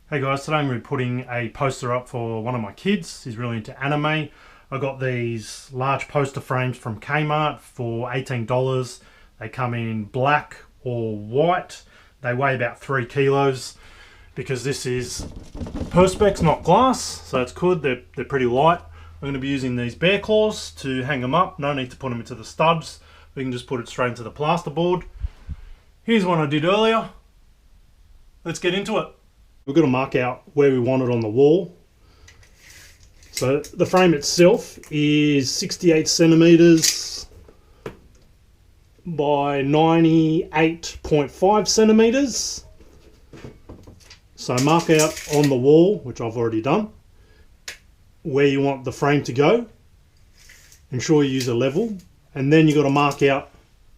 Hey guys, today I'm going to be putting a poster up for one of my kids. He's really into anime. I got these large poster frames from Kmart for $18. They come in black or white. They weigh about 3 kilos because this is Perspex, not glass, so it's good. They're pretty light. I'm going to be using these bear claws to hang them up. No need to put them into the studs. We can just put it straight into the plasterboard. Here's one I did earlier. Let's get into it. We're going to mark out where we want it on the wall. So the frame itself is 68 centimeters by 98.5 centimeters. So mark out on the wall, which I've already done, where you want the frame to go. Ensure you use a level, and then you've got to mark out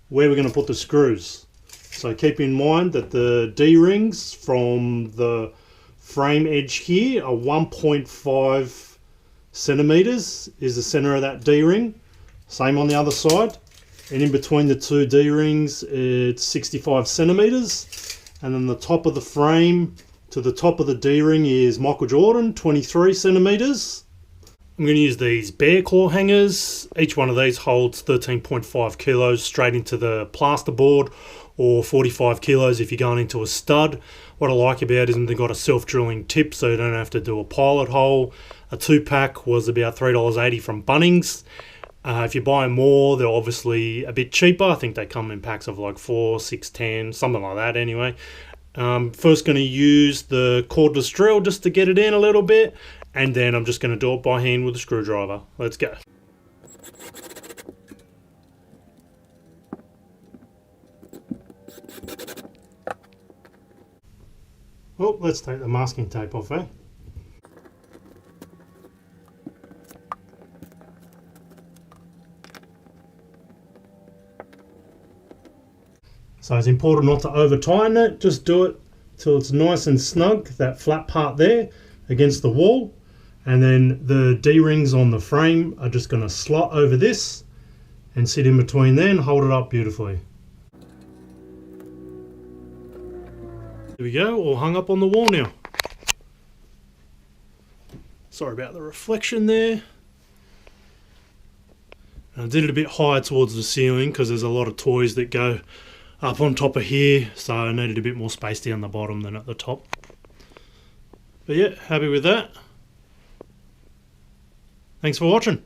where we're going to put the screws. So keep in mind that the D-rings from the frame edge here are 1.5 centimeters is the center of that D-ring. Same on the other side. And in between the two D-rings, it's 65 centimeters. And then the top of the frame to the top of the D-ring is Michael Jordan, 23 centimeters. I'm going to use these bear claw hangers. Each one of these holds 13.5 kilos straight into the plasterboard, or 45 kilos if you're going into a stud. What I like about it is they've got a self-drilling tip, so you don't have to do a pilot hole. A 2-pack was about $3.80 from Bunnings. If you buy more, they're obviously a bit cheaper. I think they come in packs of like 4, 6, 10, something like that anyway. First going to use the cordless drill just to get it in a little bit, and then I'm just going to do it by hand with a screwdriver. Let's go. Well, let's take the masking tape off, eh? So it's important not to over tighten it, just do it till it's nice and snug, that flat part there against the wall. And then the D-rings on the frame are just going to slot over this and sit in between there and hold it up beautifully. There we go, all hung up on the wall now. Sorry about the reflection there. I did it a bit higher towards the ceiling because there's a lot of toys that go up on top of here, so I needed a bit more space down the bottom than at the top. But yeah, happy with that. Thanks for watching.